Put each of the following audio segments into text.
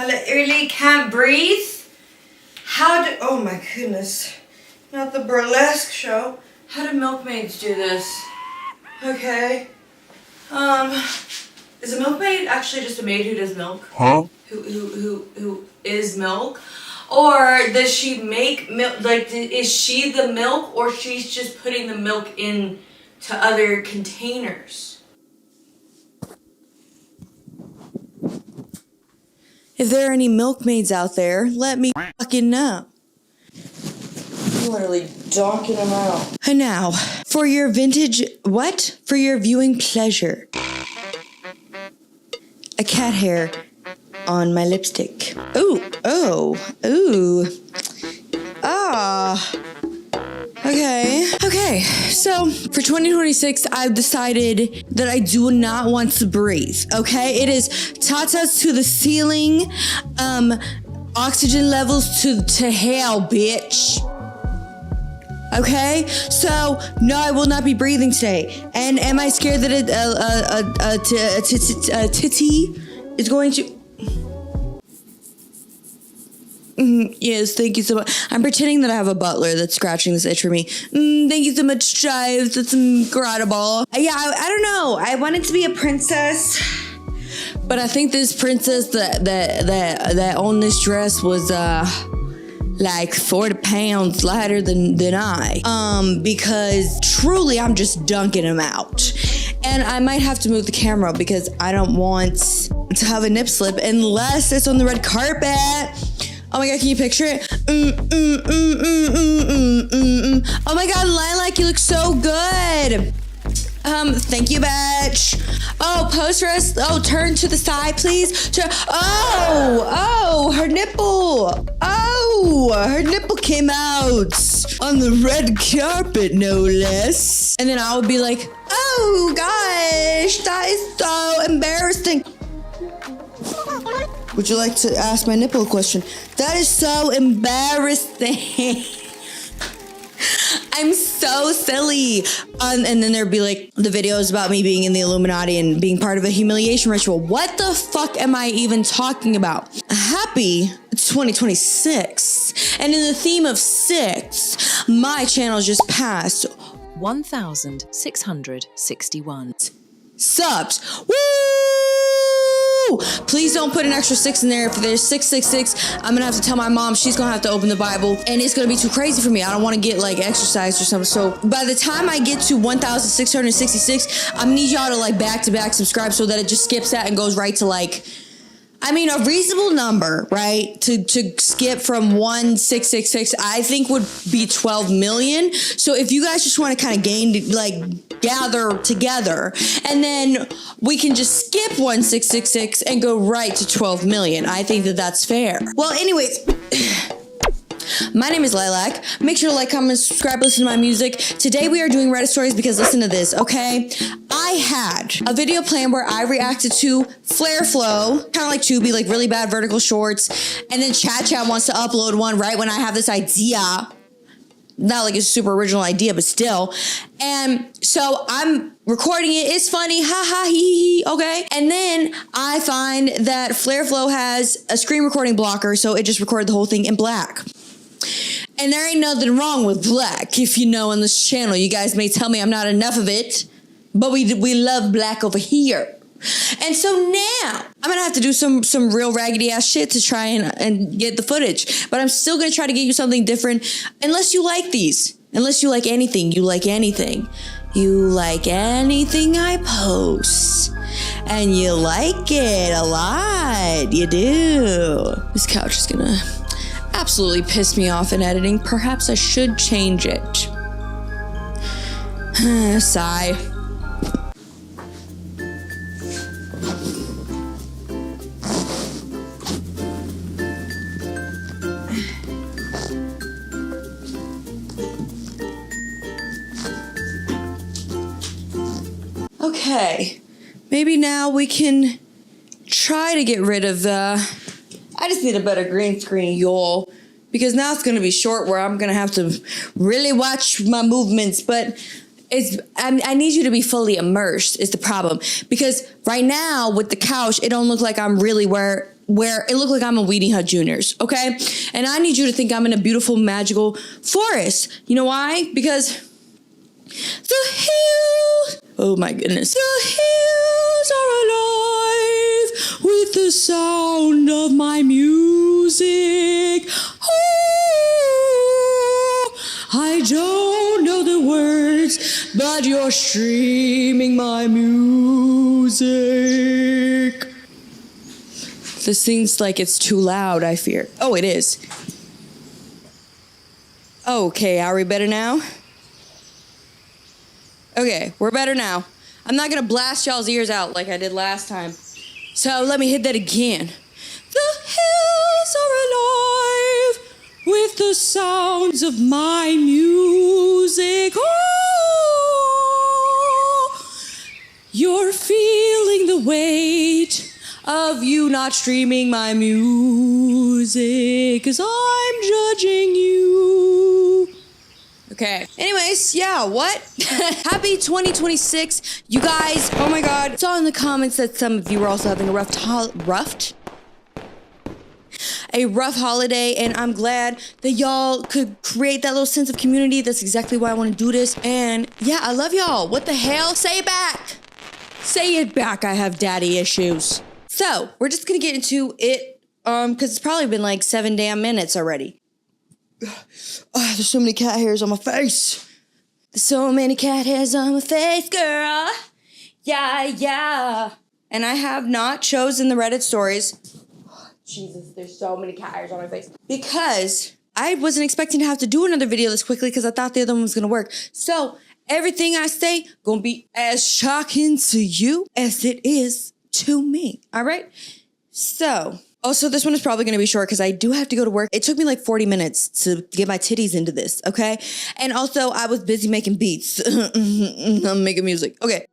I literally can't breathe. Oh my goodness. Not the burlesque show. How do milkmaids do this? Okay. Is a milkmaid actually just a maid who does milk? Huh? Who is milk? Or does she make milk, like, is she the milk, or she's just putting the milk in to other containers? If there are any milkmaids out there, let me fucking know. I'm literally donking them out. And now, for your vintage, what? For your viewing pleasure. A cat hair on my lipstick. Ooh, oh, ooh. Ah. Okay, so for 2026, I've decided that I do not want to breathe, okay? It is tatas to the ceiling, oxygen levels to hell, bitch. Okay, so no, I will not be breathing today. And am I scared that a titty is going to... Yes, thank you so much. I'm pretending that I have a butler that's scratching this itch for me. Thank you so much, Chives. That's incredible. Yeah, I don't know. I wanted to be a princess, but I think this princess that owned this dress was like 40 pounds lighter than I. Because truly, I'm just dunking him out. And I might have to move the camera because I don't want to have a nip slip unless it's on the red carpet. Oh my God, can you picture it? Oh my God, Lilac, you look so good. Thank you, bitch. Oh, post rest. Oh, turn to the side, please. Oh, her nipple. Oh, her nipple came out on the red carpet, no less. And then I would be like, oh gosh, that is so embarrassing. Would you like to ask my nipple a question? That is so embarrassing. I'm so silly. And then there'd be like the videos about me being in the Illuminati and being part of a humiliation ritual. What the fuck am I even talking about? Happy 2026. And in the theme of 6, my channel just passed 1,661 subs. Woo! Please don't put an extra 6 in there. If there's 666, I'm gonna have to tell my mom. She's gonna have to open the Bible, and it's gonna be too crazy for me. I don't want to get like exercised or something. So by the time I get to 1,666, I'm gonna need y'all to like back to back subscribe so that it just skips that and goes right to like, I mean, a reasonable number, right? To skip from 1,666, I think would be 12 million. So if you guys just want to kind of gather together, and then we can just skip 1,666 and go right to 12 million. I think that that's fair. Well, anyways, my name is Lilac. Make sure to like, comment, subscribe, listen to my music. Today we are doing Reddit stories because listen to this, okay? I had a video planned where I reacted to Flare Flow, kind of like Tubi, like really bad vertical shorts, and then Chat wants to upload one right when I have this idea. Not like a super original idea, but still. And so I'm recording it. It's funny. Ha ha hee hee. Okay. And then I find that Flare Flow has a screen recording blocker, so it just recorded the whole thing in black. And there ain't nothing wrong with black, if you know, on this channel. You guys may tell me I'm not enough of it, but we love black over here. And so now I'm gonna have to do some real raggedy ass shit to try and get the footage. But I'm still gonna try to get you something different. Unless you like these. Unless you like anything. You like anything. You like anything I post. And you like it a lot. You do. This couch is gonna absolutely piss me off in editing. Perhaps I should change it. Sigh. Okay, maybe now we can try to get rid of the... I just need a better green screen, y'all, because now it's going to be short where I'm going to have to really watch my movements, but I need you to be fully immersed is the problem, because right now with the couch, it don't look like I'm really where where it looked like I'm a Weenie Hut Juniors, okay? And I need you to think I'm in a beautiful, magical forest. You know why? Because the hills, oh my goodness, the hills are alive with the sound of my music. Oh, I don't know the words, but you're streaming my music. This thing's like it's too loud, I fear. Oh, it is. Okay, are we better now? Okay, we're better now. I'm not gonna blast y'all's ears out like I did last time. So let me hit that again. The hills are alive with the sounds of my music. Oh, you're feeling the weight of you not streaming my music, 'cause I'm judging you. Okay. Anyways, yeah, what? Happy 2026, you guys. Oh my God. I saw in the comments that some of you were also having a rough holiday, and I'm glad that y'all could create that little sense of community. That's exactly why I want to do this. And yeah, I love y'all. What the hell? Say it back. Say it back. I have daddy issues. So we're just gonna get into it, because it's probably been like 7 damn minutes already. There's so many cat hairs on my face. There's so many cat hairs on my face, girl. Yeah. And I have not chosen the Reddit stories. Jesus, there's so many cat hairs on my face. Because I wasn't expecting to have to do another video this quickly because I thought the other one was gonna work. So everything I say gonna be as shocking to you as it is to me. All right? So, also this one is probably gonna be short because I do have to go to work. It took me like 40 minutes to get my titties into this, okay? And also I was busy making beats. I'm making music. Okay.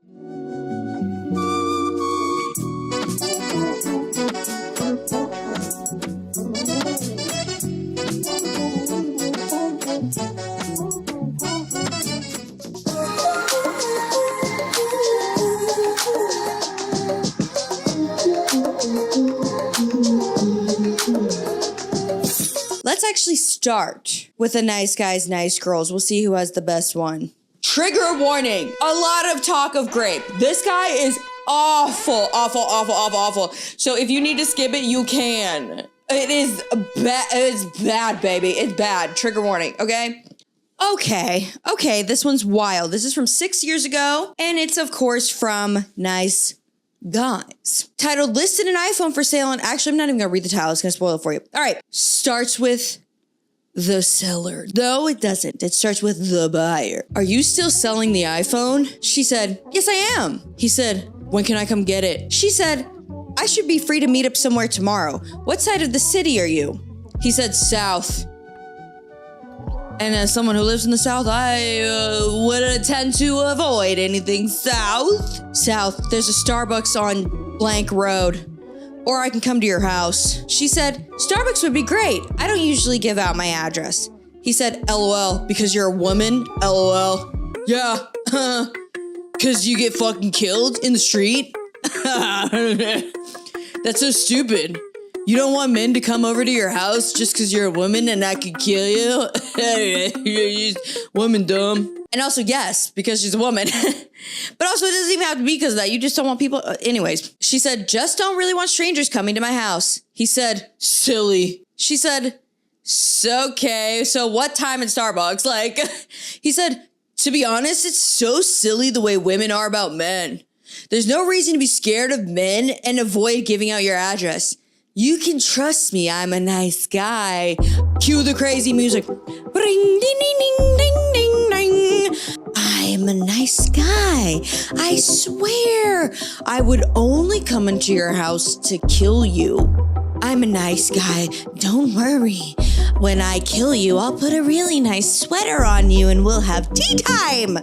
Let's actually start with the nice guys, nice girls. We'll see who has the best one. Trigger warning. A lot of talk of grape. This guy is awful. So if you need to skip it, you can. It is bad. It's bad, baby. It's bad. Trigger warning, okay? Okay, this one's wild. This is from 6 years ago, and it's, of course, from Nice Guys. Titled, listed an iPhone for sale, and actually, I'm not even gonna read the title. It's gonna spoil it for you. All right, starts with the seller. No, it doesn't. It starts with the buyer. Are you still selling the iPhone? She said, yes, I am. He said, when can I come get it? She said, I should be free to meet up somewhere tomorrow. What side of the city are you? He said, south. And as someone who lives in the South, I would tend to avoid anything south. South, there's a Starbucks on blank road. Or I can come to your house. She said, Starbucks would be great. I don't usually give out my address. He said, LOL, because you're a woman? LOL. Yeah, because you get fucking killed in the street? That's so stupid. You don't want men to come over to your house just because you're a woman and I could kill you? You're woman dumb. And also, yes, because she's a woman. But also, it doesn't even have to be because of that. You just don't want people. Anyways, she said, just don't really want strangers coming to my house. He said, silly. She said, okay, so what time at Starbucks? Like, he said, to be honest, it's so silly the way women are about men. There's no reason to be scared of men and avoid giving out your address. You can trust me, I'm a nice guy. Cue the crazy music. Ring, ding, ding, ding, ding, ding, ding. I'm a nice guy. I swear, I would only come into your house to kill you. I'm a nice guy, don't worry. When I kill you, I'll put a really nice sweater on you and we'll have tea time.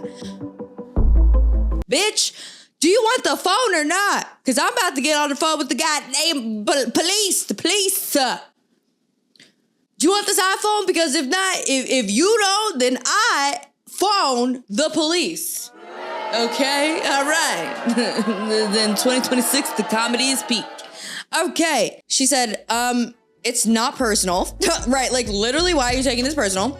Bitch. Do you want the phone or not? Because I'm about to get on the phone with the goddamn police. The police. Do you want this iPhone? Because if not, if you don't, then I phone the police. Okay? All right. Then 2026, the comedy is peak. Okay. She said, it's not personal. Right, like literally, why are you taking this personal?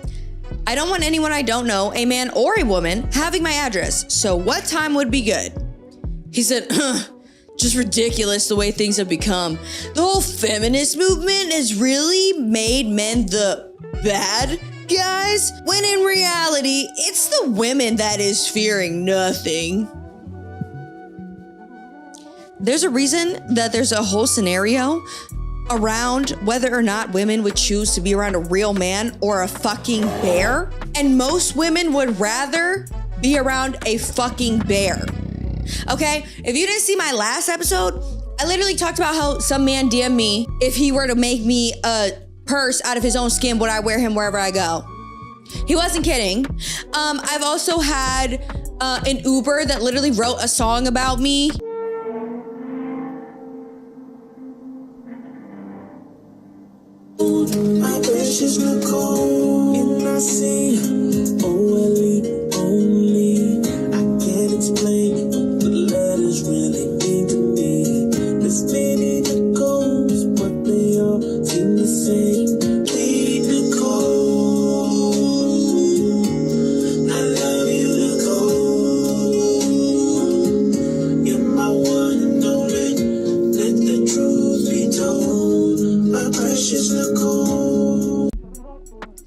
I don't want anyone I don't know, a man or a woman, having my address. So what time would be good? He said, just ridiculous the way things have become. The whole feminist movement has really made men the bad guys, when in reality, it's the women that is fearing nothing. There's a reason that there's a whole scenario around whether or not women would choose to be around a real man or a fucking bear. And most women would rather be around a fucking bear. Okay? If you didn't see my last episode, I literally talked about how some man DM'd me if he were to make me a purse out of his own skin, would I wear him wherever I go? He wasn't kidding. I've also had an Uber that literally wrote a song about me. My precious Nicole, and I see only I can't explain what the letters really mean to me. There's many Nicoles, but they all seem the same. Please, Nicole, I love you, Nicole. You're my one and only. Let the truth be told. My precious Nicole.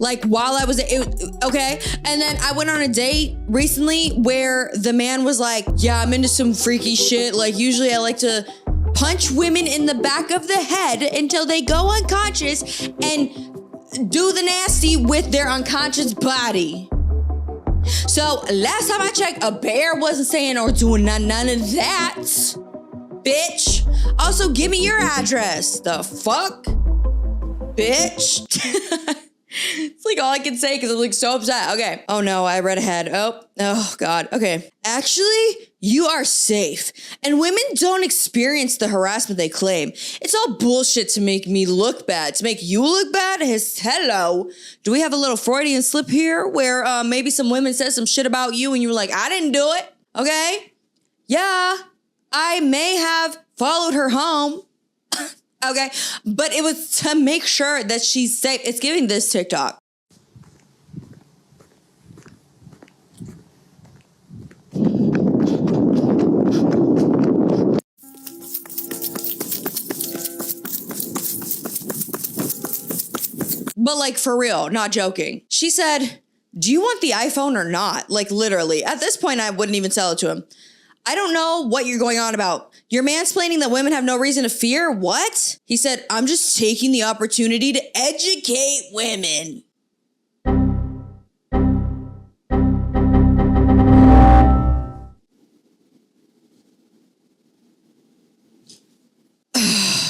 Like while I was, okay. And then I went on a date recently where the man was like, yeah, I'm into some freaky shit. Like usually I like to punch women in the back of the head until they go unconscious and do the nasty with their unconscious body. So last time I checked, a bear wasn't saying or doing none of that, bitch. Also, give me your address. The fuck? Bitch. It's like all I can say because I'm like so upset. Okay. Oh no, I read ahead. Oh God. Okay. Actually, you are safe. And women don't experience the harassment they claim. It's all bullshit to make me look bad. To make you look bad? Hello. Do we have a little Freudian slip here where maybe some women said some shit about you and you were like, I didn't do it. Okay. Yeah. I may have followed her home. Okay, but it was to make sure that she's safe. It's giving this TikTok. But like for real, not joking. She said, do you want the iPhone or not? Like literally, at this point, I wouldn't even sell it to him. I don't know what you're going on about. You're mansplaining that women have no reason to fear? What? He said, I'm just taking the opportunity to educate women.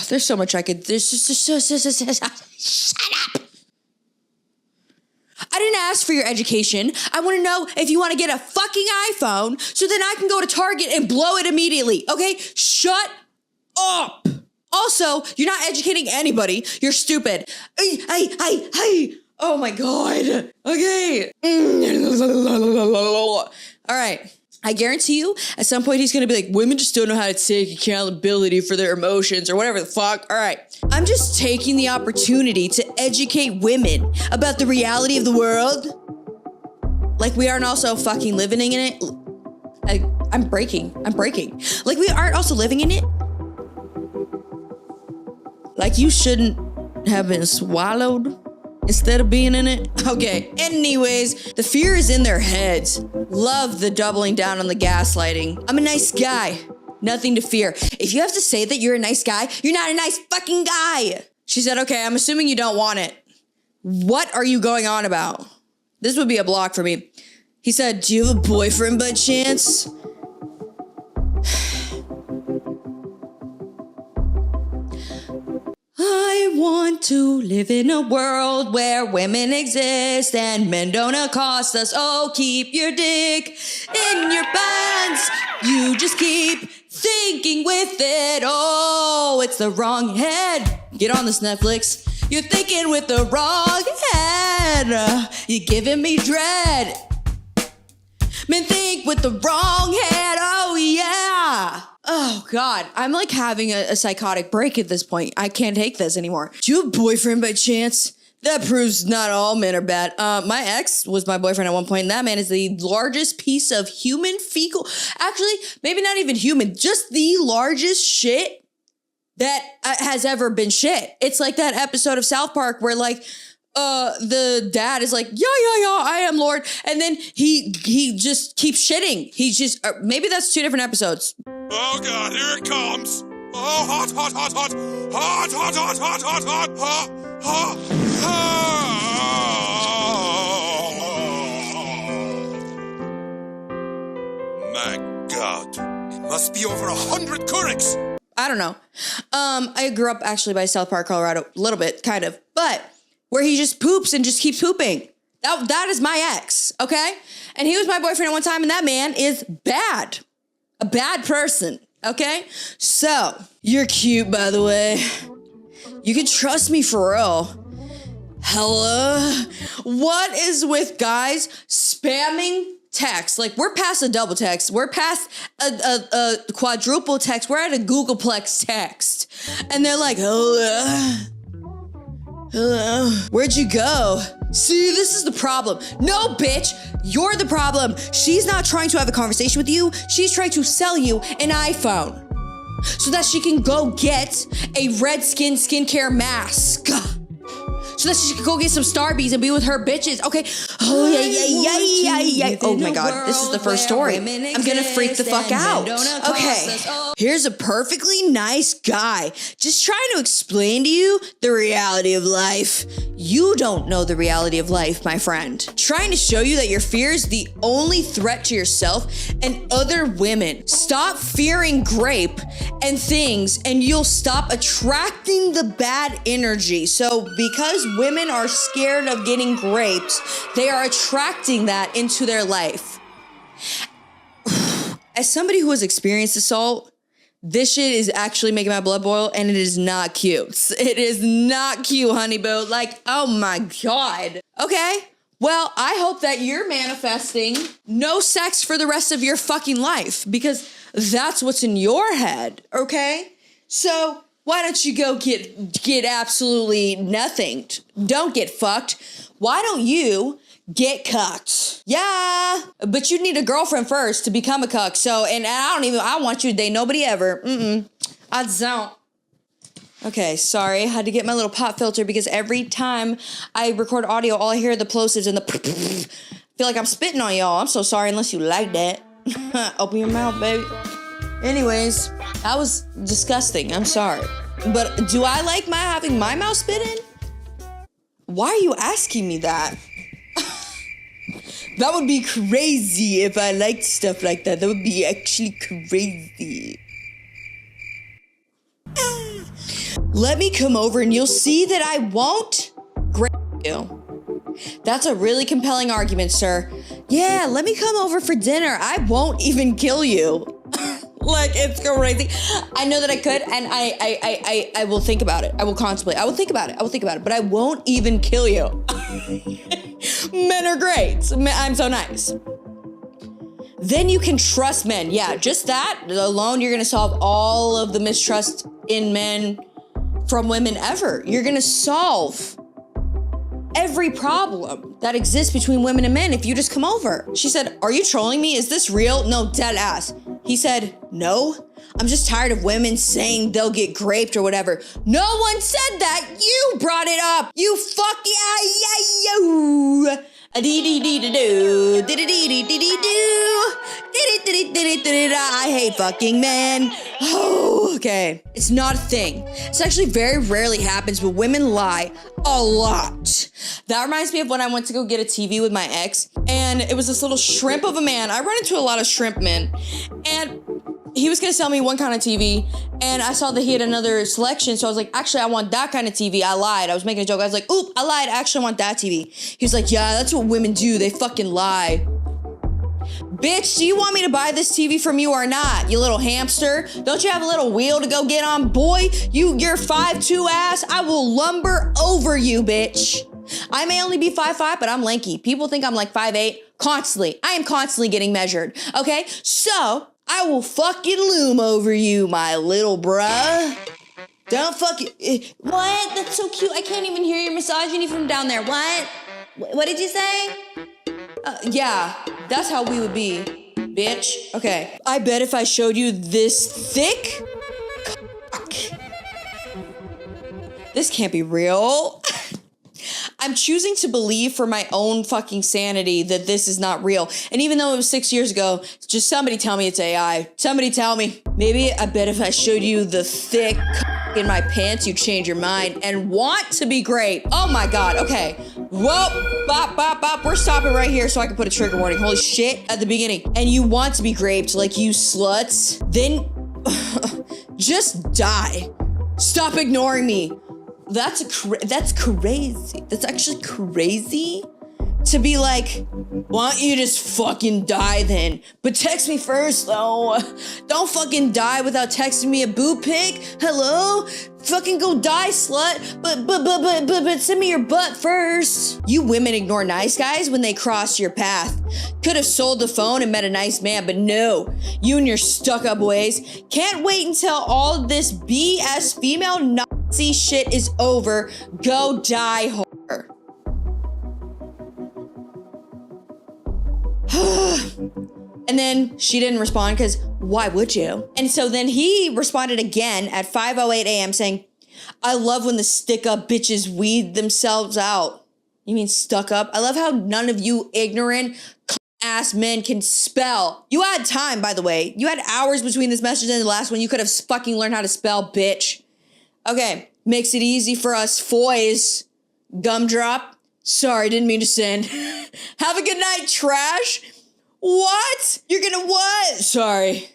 There's so much I could, there's just shut up. I didn't ask for your education. I want to know if you want to get a fucking iPhone so then I can go to Target and blow it immediately. Okay? Shut up. Also, you're not educating anybody. You're stupid. Hey. Oh my God. Okay. All right. I guarantee you, at some point he's going to be like, women just don't know how to take accountability for their emotions or whatever the fuck. All right. I'm just taking the opportunity to educate women about the reality of the world. Like we aren't also fucking living in it. I'm breaking. Like we aren't also living in it. Like you shouldn't have been swallowed instead of being in it. Okay, anyways, the fear is in their heads. Love the doubling down on the gaslighting. I'm a nice guy. Nothing to fear. If you have to say that you're a nice guy, you're not a nice fucking guy. She said, okay, I'm assuming you don't want it. What are you going on about? This would be a block for me. He said, do you have a boyfriend by chance? I want to live in a world where women exist and men don't accost us. Oh, keep your dick in your pants. You just keep thinking with it. Oh, it's the wrong head. Get on this Netflix. You're thinking with the wrong head. You're giving me dread. Men think with the wrong head. Oh, yeah. Oh God, I'm like having a psychotic break at this point. I can't take this anymore. Do you have a boyfriend by chance? That proves not all men are bad. My ex was my boyfriend at one point, and that man is the largest piece of human fecal. Actually, maybe not even human, just the largest shit that has ever been shit. It's like that episode of South Park where like, the dad is like, yeah, I am Lord. And then he just keeps shitting. He just, maybe that's two different episodes. Oh God, here it comes. Oh, hot, hot, hot, hot. Hot, hot, hot, hot, hot, hot, hot, hot, hot. My God, it must be over 100 Courics. I don't know. I grew up actually by South Park, Colorado, a little bit, kind of, but where he just poops and just keeps pooping. That is my ex, okay? And he was my boyfriend at one time, and that man is bad. A bad person, okay? So, you're cute, by the way. You can trust me for real. Hello? What is with guys spamming text? Like, we're past a double text. We're past a quadruple text. We're at a Googleplex text. And they're like, hello? Hello? Where'd you go? See, this is the problem. No, bitch, you're the problem. She's not trying to have a conversation with you. She's trying to sell you an iPhone so that she can go get a red skin skincare mask. So that she can go get some Starbies and be with her bitches. Okay. Oh, yeah. Oh my God. This is the first story. I'm gonna freak the fuck out. Okay. Here's a perfectly nice guy just trying to explain to you the reality of life. You don't know the reality of life, my friend. Trying to show you that your fear is the only threat to yourself and other women. Stop fearing grape and things and you'll stop attracting the bad energy. So because women are scared of getting raped, they are attracting that into their life. As somebody who has experienced assault, this shit is actually making my blood boil, and it is not cute. It is not cute, honey boo. Like, oh my God. Okay, well, I hope that you're manifesting no sex for the rest of your fucking life, because that's what's in your head, okay? So why don't you go get absolutely nothing? Don't get fucked. Why don't you get cucked? Yeah, but you need a girlfriend first to become a cuck. So, and I want you to date nobody ever. I don't. Okay, sorry. I had to get my little pop filter because every time I record audio, all I hear are the plosives and the feel like I'm spitting on y'all. I'm so sorry unless you like that. Open your mouth, baby. Anyways, that was disgusting. I'm sorry. But do I like having my mouth spit in? Why are you asking me that? That would be crazy if I liked stuff like that. That would be actually crazy. Let me come over and you'll see that I won't grape you. That's a really compelling argument, sir. Yeah, let me come over for dinner. I won't even kill you. Like, it's crazy. I know that I could, and I will think about it. I will contemplate. I will think about it, but I won't even kill you. Men are great. I'm so nice. Then you can trust men. Yeah, just that alone, you're gonna solve all of the mistrust in men from women ever. You're gonna solve every problem that exists between women and men if you just come over. She said, are you trolling me? Is this real? No, dead ass. He said, no, I'm just tired of women saying they'll get graped or whatever. No one said that. You brought it up. You fuck yeah. I hate fucking men. Oh, okay. It's not a thing. It's actually very rarely happens, but women lie a lot. That reminds me of when I went to go get a TV with my ex, and it was this little shrimp of a man. I run into a lot of shrimp men, and he was gonna sell me one kind of TV, and I saw that he had another selection, so I was like, actually, I want that kind of TV. I lied. I was making a joke. I was like, oop, I lied. I actually want that TV. He was like, yeah, that's what women do. They fucking lie. Bitch, do you want me to buy this TV from you or not, you little hamster? Don't you have a little wheel to go get on? Boy, you're 5'2" ass. I will lumber over you, bitch. I may only be 5'5", but I'm lanky. People think I'm like 5'8", constantly. I am constantly getting measured, okay? So I will fucking loom over you, my little bruh. Don't fucking... What? That's so cute. I can't even hear your misogyny from down there. What did you say? Yeah, that's how we would be, bitch. Okay. I bet if I showed you this thick... cock, this can't be real. I'm choosing to believe for my own fucking sanity that this is not real. And even though it was 6 years ago, just somebody tell me it's AI. Somebody tell me. Maybe I bet if I showed you the thick cock in my pants, you'd change your mind and want to be great. Oh my God, okay. Whoa, bop, bop, bop. We're stopping right here so I can put a trigger warning. Holy shit, at the beginning. And you want to be raped like you sluts, then just die. Stop ignoring me. That's crazy. That's actually crazy to be like, why don't you just fucking die then? But text me first though. Don't fucking die without texting me a boob pic. Hello? Fucking go die, slut. But send me your butt first. You women ignore nice guys when they cross your path. Could have sold the phone and met a nice man, but no. You and your stuck-up ways. Can't wait until all this BS female Nazi shit is over. Go die, whore. And then she didn't respond because why would you? And so then he responded again at 5:08 a.m. saying, I love when the stick-up bitches weed themselves out. You mean stuck up? I love how none of you ignorant ass men can spell. You had time, by the way. You had hours between this message and the last one. You could have fucking learned how to spell, bitch. Okay, makes it easy for us foys. Gumdrop. Sorry, didn't mean to send. Have a good night, trash. What? You're gonna what? Sorry.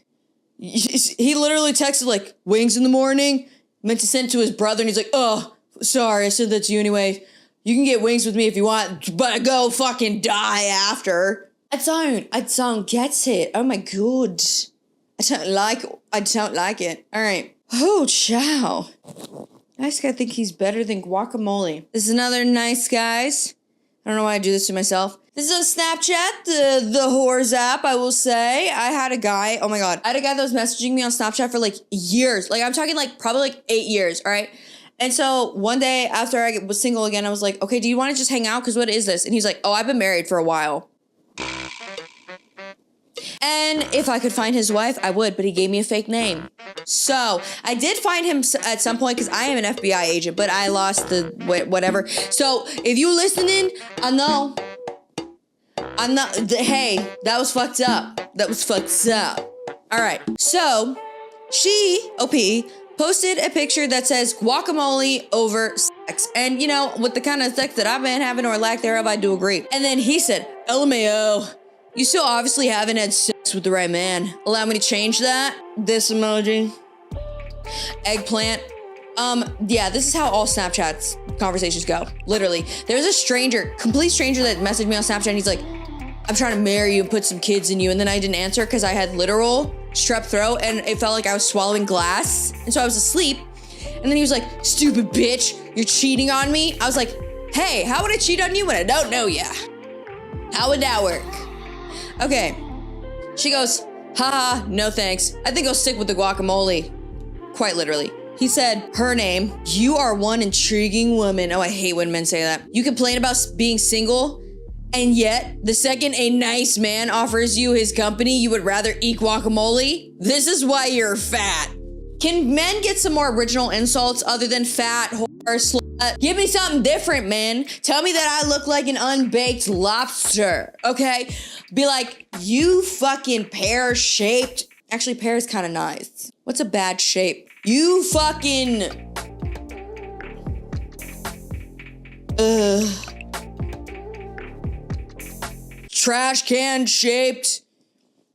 He literally texted like, wings in the morning. Meant to send to his brother and he's like, oh, sorry, I sent that to you anyway. You can get wings with me if you want, but go fucking die after. I don't get it. Oh my God. I don't like it. All right. Oh, chow. Nice guy think he's better than guacamole. This is another nice guys. I don't know why I do this to myself. This is on Snapchat, the whores app, I will say. I had a guy, oh my God. I had a guy that was messaging me on Snapchat for like years. Like I'm talking like probably like 8 years, all right? And so one day after I was single again, I was like, okay, do you want to just hang out? Because what is this? And he's like, oh, I've been married for a while. And if I could find his wife, I would, but he gave me a fake name. So I did find him at some point because I am an FBI agent, but I lost the whatever. So if you listening, I'm not, hey, that was fucked up. That was fucked up. All right. So she, OP, posted a picture that says guacamole over sex. And you know, with the kind of sex that I've been having or lack thereof, I do agree. And then he said, LMAO, you still obviously haven't had sex with the right man. Allow me to change that. This emoji. Eggplant. Yeah, this is how all Snapchat conversations go. Literally. There's a stranger, complete stranger that messaged me on Snapchat and he's like, I'm trying to marry you and put some kids in you. And then I didn't answer because I had literal strep throat and it felt like I was swallowing glass. And so I was asleep. And then he was like, stupid bitch, you're cheating on me. I was like, hey, how would I cheat on you when I don't know ya? How would that work? Okay. She goes, haha, no thanks. I think I'll stick with the guacamole. Quite literally. He said, her name, you are one intriguing woman. Oh, I hate when men say that. You complain about being single, and yet the second a nice man offers you his company, you would rather eat guacamole? This is why you're fat. Can men get some more original insults other than fat, whore, slut? Give me something different, man. Tell me that I look like an unbaked lobster, okay? Be like, you fucking pear-shaped. Actually, pear is kind of nice. What's a bad shape? You fucking... trash can shaped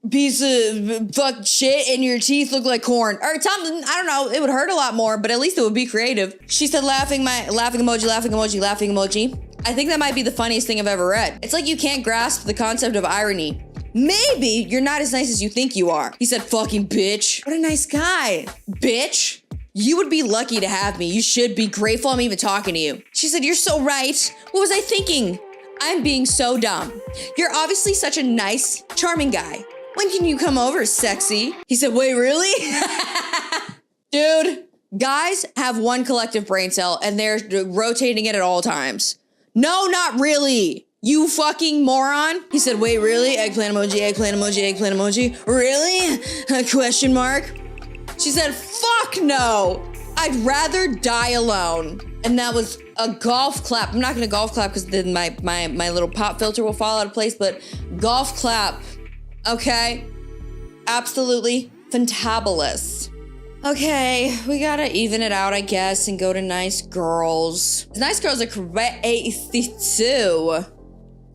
piece of fuck shit and your teeth look like corn or something. I don't know. It would hurt a lot more, but at least it would be creative. She said laughing emoji, laughing emoji, laughing emoji. I think that might be the funniest thing I've ever read. It's like you can't grasp the concept of irony. Maybe you're not as nice as you think you are. He said fucking bitch. What a nice guy. Bitch. You would be lucky to have me. You should be grateful I'm even talking to you. She said, you're so right. What was I thinking? I'm being so dumb. You're obviously such a nice, charming guy. When can you come over, sexy? He said, wait, really? Dude, guys have one collective brain cell and they're rotating it at all times. No, not really. You fucking moron. He said, wait, really? Eggplant emoji, eggplant emoji, eggplant emoji. Really? Question mark. She said, fuck no. I'd rather die alone. And that was a golf clap. I'm not gonna golf clap because then my little pop filter will fall out of place, but golf clap, okay? Absolutely fantabulous. Okay, we gotta even it out, I guess, and go to nice girls. Nice girls are crazy too.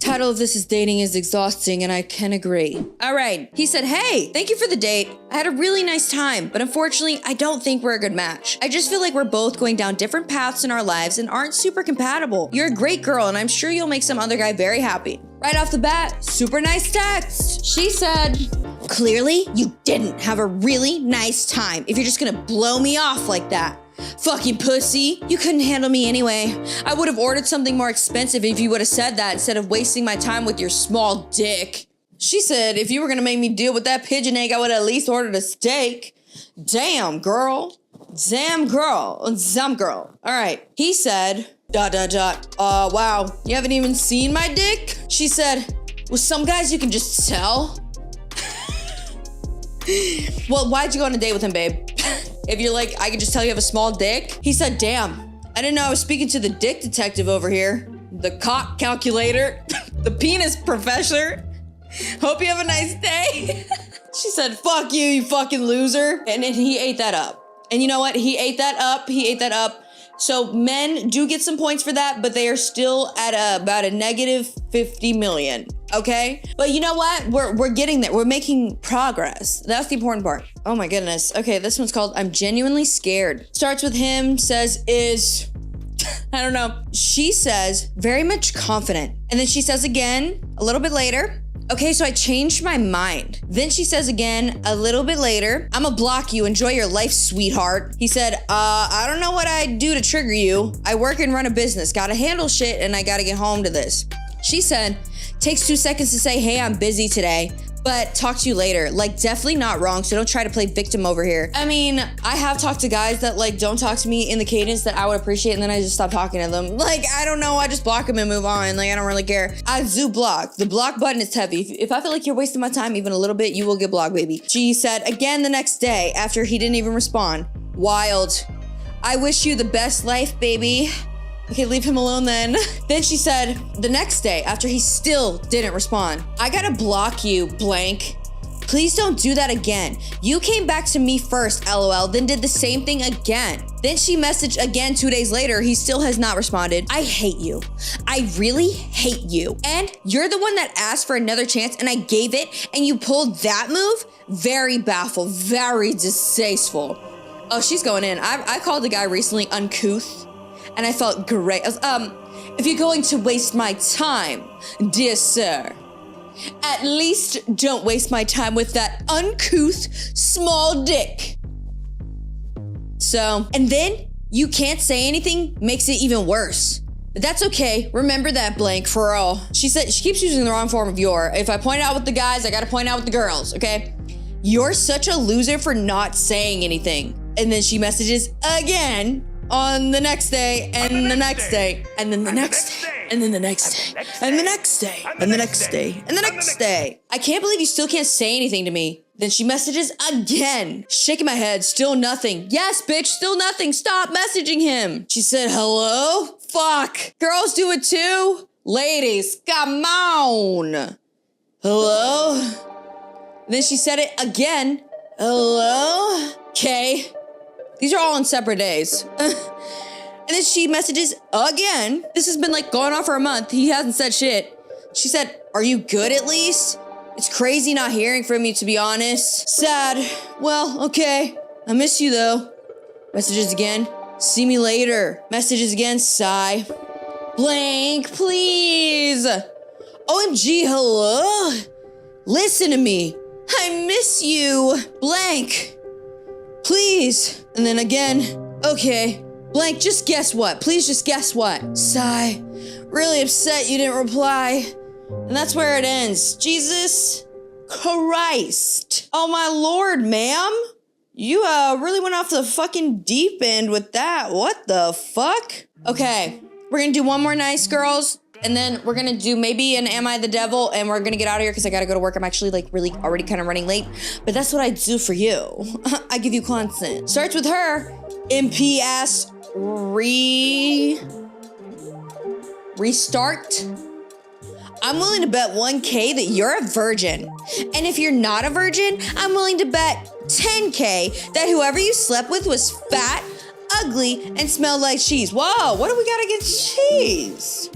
Title of this is Dating is Exhausting, and I can agree. All right, he said, hey, thank you for the date. I had a really nice time, but unfortunately, I don't think we're a good match. I just feel like we're both going down different paths in our lives and aren't super compatible. You're a great girl, and I'm sure you'll make some other guy very happy. Right off the bat, super nice text. She said, clearly, you didn't have a really nice time if you're just gonna blow me off like that. Fucking pussy. You couldn't handle me anyway. I would have ordered something more expensive if you would have said that instead of wasting my time with your small dick. She said, if you were gonna make me deal with that pigeon egg, I would have at least ordered a steak. Damn, girl. Damn, girl. Damn, girl. All right. He said, ... wow. You haven't even seen my dick? She said, well, some guys you can just tell. Well, why'd you go on a date with him, babe? If you're like, I could just tell you have a small dick. He said, damn, I didn't know I was speaking to the dick detective over here. The cock calculator, the penis professor. Hope you have a nice day. She said, fuck you, you fucking loser. And then he ate that up. And you know what? He ate that up. So men do get some points for that, but they are still at about a negative 50 million, okay? But you know what? We're getting there. We're making progress. That's the important part. Oh my goodness. Okay, this one's called I'm Genuinely Scared. Starts with him, says is, I don't know. She says, very much confident. And then she says again, a little bit later, okay, so I changed my mind. Then she says again, a little bit later, I'ma block you, enjoy your life, sweetheart. He said, I don't know what I'd do to trigger you. I work and run a business, gotta handle shit, and I gotta get home to this. She said, takes 2 seconds to say, hey, I'm busy today, but talk to you later. Like, definitely not wrong, so don't try to play victim over here. I mean, I have talked to guys that like don't talk to me in the cadence that I would appreciate, and then I just stop talking to them. Like, I don't know, I just block them and move on. Like, I don't really care. I do block. The block button is heavy. If I feel like you're wasting my time even a little bit, you will get blocked, baby. She said again the next day after he didn't even respond. Wild. I wish you the best life, baby. Okay, leave him alone then. Then she said, the next day, after he still didn't respond, I gotta block you, blank. Please don't do that again. You came back to me first, LOL, then did the same thing again. Then she messaged again 2 days later. He still has not responded. I hate you. I really hate you. And you're the one that asked for another chance and I gave it and you pulled that move? Very baffled, very distasteful. Oh, she's going in. I called the guy recently uncouth. And I felt great. I was, if you're going to waste my time, dear sir, at least don't waste my time with that uncouth small dick. So, and then you can't say anything makes it even worse. But that's okay. Remember that, blank, for all. She said, she keeps using the wrong form of your. If I point out with the guys, I gotta point out with the girls, okay? You're such a loser for not saying anything. And then she messages again on the next day, and the next day, and then the next day, and then the next day, and the next day, and the next day, and the next day. I can't believe you still can't say anything to me. Then she messages again, shaking my head, still nothing. Yes, bitch, still nothing. Stop messaging him. She said, hello? Fuck. Girls do it too. Ladies, come on. Hello? Then she said it again. Hello? Okay. These are all on separate days. And then she messages again. This has been like going on for a month. He hasn't said shit. She said, are you good at least? It's crazy not hearing from you, to be honest. Sad. Well, okay. I miss you though. Messages again. See me later. Messages again. Sigh. Blank, please. OMG, hello? Listen to me. I miss you. Blank. Please. And then again, okay. Blank, just guess what? Please just guess what? Sigh. Really upset you didn't reply. And that's where it ends. Jesus Christ. Oh my Lord, ma'am. You really went off the fucking deep end with that. What the fuck? Okay, we're gonna do one more nice girls. And then we're gonna do maybe an Am I the Devil, and we're gonna get out of here because I gotta go to work. I'm actually like really already kind of running late, but that's what I do for you. I give you content. Starts with her, MPS restart. I'm willing to bet 1K that you're a virgin. And if you're not a virgin, I'm willing to bet 10K that whoever you slept with was fat, ugly, and smelled like cheese. Whoa, what do we got against cheese?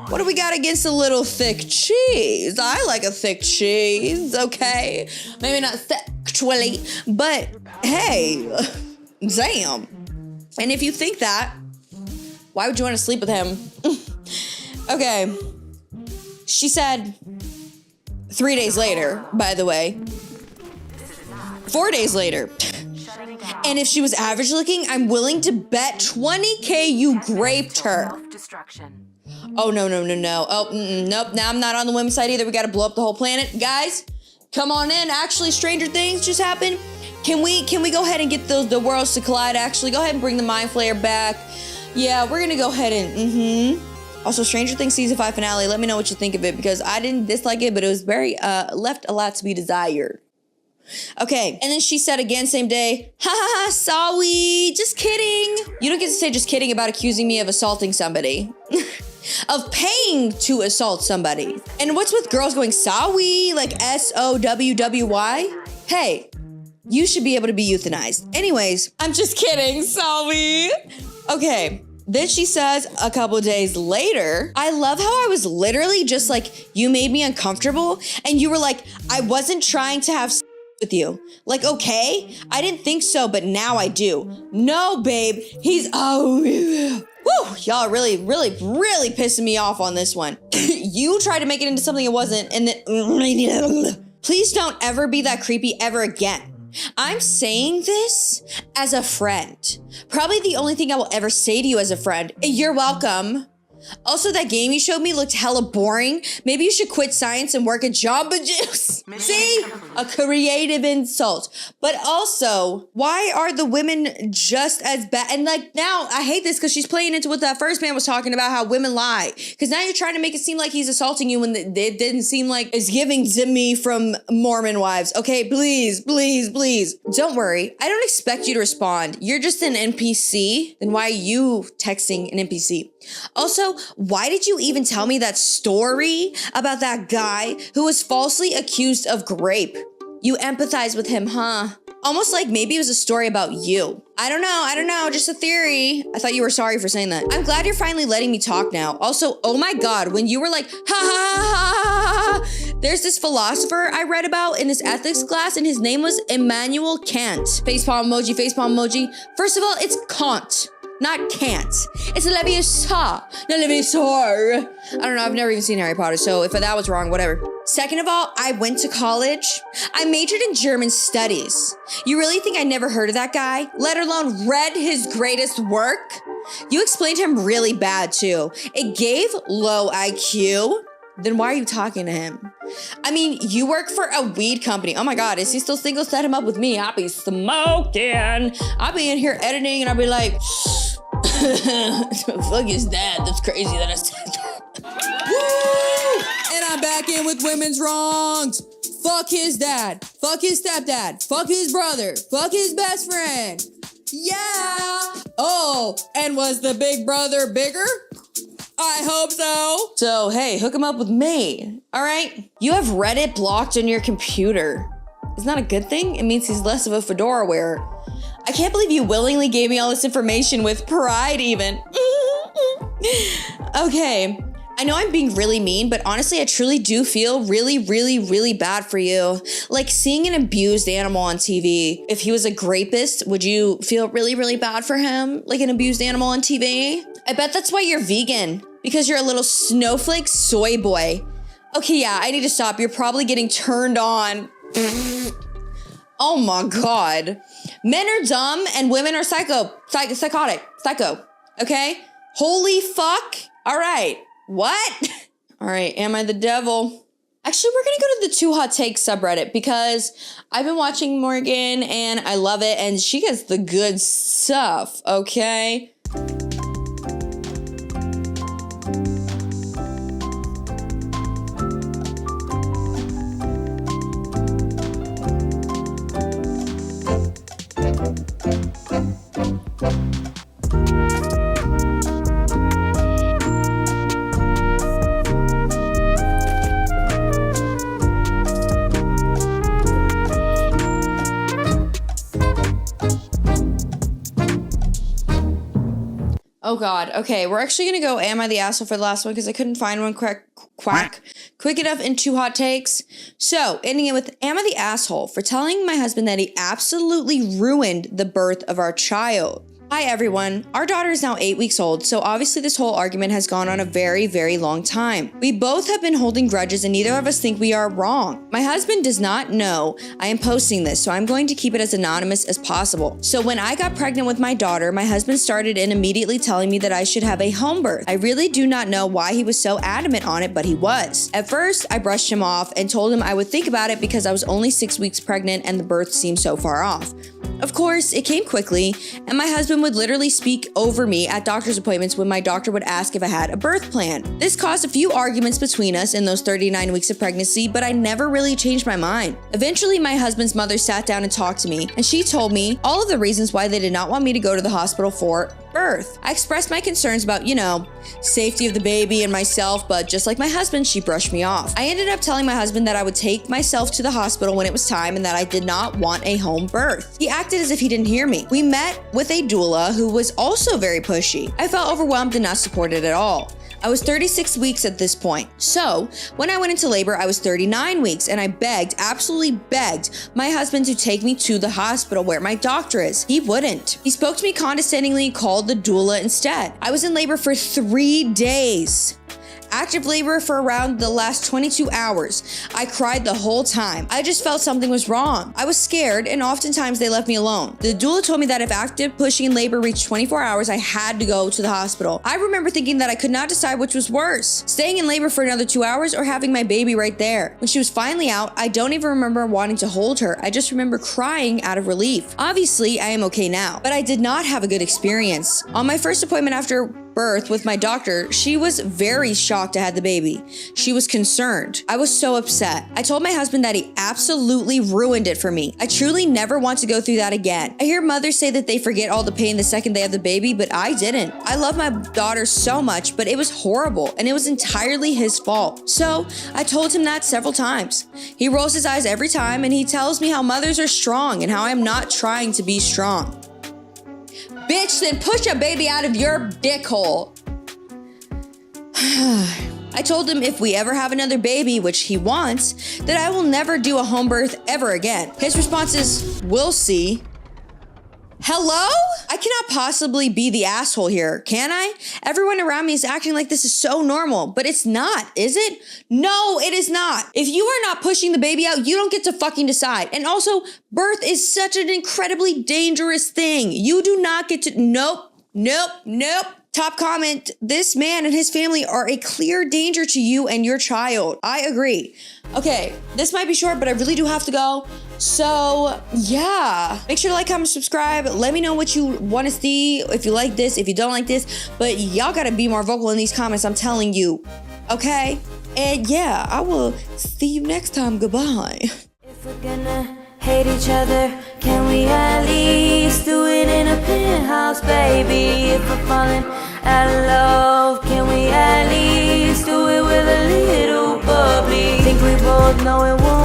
What do we got against a little thick cheese? I like a thick cheese, okay? Maybe not sexually, but hey, damn. And if you think that, why would you want to sleep with him? Okay. She said 3 days later, by the way. 4 days later. And if she was average looking, I'm willing to bet 20K you raped her. Oh, no. Oh, nope. Now I'm not on the women's side either. We got to blow up the whole planet. Guys, come on in. Actually, stranger things just happened. Can we go ahead and get the worlds to collide? Actually, go ahead and bring the Mind Flayer back. Yeah, we're going to go ahead and, Also, Stranger Things Season 5 finale. Let me know what you think of it, because I didn't dislike it, but it was very, left a lot to be desired. Okay, and then she said again, same day, ha ha ha, sorry, just kidding. You don't get to say just kidding about accusing me of assaulting somebody. Of paying to assault somebody. And what's with girls going sorry, like SOWWY? Hey, you should be able to be euthanized. Anyways, I'm just kidding, sorry. Okay. Then she says a couple days later, I love how I was literally just like, you made me uncomfortable. And you were like, I wasn't trying to have with you. Like, okay, I didn't think so, but now I do. No, babe, he's, whew, y'all really pissing me off on this one. You tried to make it into something it wasn't, and then, please don't ever be that creepy ever again. I'm saying this as a friend. Probably the only thing I will ever say to you as a friend. You're welcome. Also, that game you showed me looked hella boring. Maybe you should quit science and work at Jamba Juice. See? A creative insult. But also, why are the women just as bad? And like now, I hate this because she's playing into what that first man was talking about, how women lie. Because now you're trying to make it seem like he's assaulting you when it didn't seem like it's giving to me from Mormon wives. Okay, please. Don't worry. I don't expect you to respond. You're just an NPC. Then why are you texting an NPC? Also, why did you even tell me that story about that guy who was falsely accused of rape? You empathize with him, huh? Almost like maybe it was a story about you. I don't know, just a theory. I thought you were sorry for saying that. I'm glad you're finally letting me talk now. Also, oh my God, when you were like, ha ha ha ha ha, there's this philosopher I read about in this ethics class, and his name was Immanuel Kant. Facepalm emoji. First of all, it's Kant. Not can't. It's Leviosa, not Leviosaur. I don't know, I've never even seen Harry Potter, so if that was wrong, whatever. Second of all, I went to college. I majored in German studies. You really think I never heard of that guy, let alone read his greatest work? You explained him really bad too. It gave low IQ. Then why are you talking to him? I mean, you work for a weed company. Oh my God, is he still single? Set him up with me. I'll be smoking. I'll be in here editing and I'll be like, fuck his dad. That's crazy that I said that. Woo! And I'm back in with women's wrongs. Fuck his dad. Fuck his stepdad. Fuck his brother. Fuck his best friend. Yeah. Oh, and was the big brother bigger? I hope so. So, hey, hook him up with me, all right? You have Reddit blocked on your computer. Isn't that a good thing? It means he's less of a fedora wearer. I can't believe you willingly gave me all this information with pride even. Okay, I know I'm being really mean, but honestly, I truly do feel really bad for you. Like seeing an abused animal on TV. If he was a rapist, would you feel really bad for him? Like an abused animal on TV? I bet that's why you're vegan. Because you're a little snowflake soy boy. Okay, yeah, I need to stop. You're probably getting turned on. Oh my God. Men are dumb and women are psychotic, okay? Holy fuck. All right, what? All right, am I the devil? Actually, we're going to go to the Too Hot Takes subreddit because I've been watching Morgan and I love it and she gets the good stuff, okay? Oh God. Okay, we're actually gonna go Am I the Asshole for the last one because I couldn't find one quick enough in 2 hot takes. So, ending it with Am I the Asshole for telling my husband that he absolutely ruined the birth of our child? Hi everyone, our daughter is now 8 weeks old, so obviously this whole argument has gone on a very, very long time. We both have been holding grudges and neither of us think we are wrong. My husband does not know I am posting this, so I'm going to keep it as anonymous as possible. So when I got pregnant with my daughter, my husband started in immediately telling me that I should have a home birth. I really do not know why he was so adamant on it, but he was. At first, I brushed him off and told him I would think about it because I was only 6 weeks pregnant and the birth seemed so far off. Of course, it came quickly, and my husband would literally speak over me at doctor's appointments when my doctor would ask if I had a birth plan. This caused a few arguments between us in those 39 weeks of pregnancy, but I never really changed my mind. Eventually, my husband's mother sat down and talked to me, and she told me all of the reasons why they did not want me to go to the hospital for birth. I expressed my concerns about, safety of the baby and myself, but just like my husband, she brushed me off. I ended up telling my husband that I would take myself to the hospital when it was time and that I did not want a home birth. He acted as if he didn't hear me. We met with a doula who was also very pushy. I felt overwhelmed and not supported at all. I was 36 weeks at this point. So, when I went into labor, I was 39 weeks and I absolutely begged my husband to take me to the hospital where my doctor is. He wouldn't. He spoke to me condescendingly, called the doula instead. I was in labor for 3 days. Active labor for around the last 22 hours. I cried the whole time. I just felt something was wrong. I was scared and oftentimes they left me alone. The doula told me that if active pushing in labor reached 24 hours, I had to go to the hospital. I remember thinking that I could not decide which was worse, staying in labor for another 2 hours or having my baby right there. When she was finally out, I don't even remember wanting to hold her. I just remember crying out of relief. Obviously, I am okay now, but I did not have a good experience. On my first appointment after birth with my doctor, she was very shocked I had the baby. She was concerned. I was so upset. I told my husband that he absolutely ruined it for me. I truly never want to go through that again. I hear mothers say that they forget all the pain the second they have the baby, but I didn't. I love my daughter so much, but it was horrible and it was entirely his fault. So I told him that several times. He rolls his eyes every time and he tells me how mothers are strong and how I'm not trying to be strong. Bitch, then push a baby out of your dick hole. I told him if we ever have another baby, which he wants, that I will never do a home birth ever again. His response is, we'll see. Hello? I cannot possibly be the asshole here, can I? Everyone around me is acting like this is so normal, but it's not, is it? No, it is not. If you are not pushing the baby out, you don't get to fucking decide. And also, birth is such an incredibly dangerous thing. You do not get to, nope. Top comment, this man and his family are a clear danger to you and your child. I agree. Okay, this might be short, but I really do have to go. So, yeah. Make sure to like, comment, subscribe. Let me know what you want to see, if you like this, if you don't like this. But y'all gotta be more vocal in these comments, I'm telling you. Okay? And yeah, I will see you next time. Goodbye. If we're gonna hate each other, can we at least do it in a penthouse, baby? If we're falling out of love, can we at least do it with a little bubbly? Think we both know it won't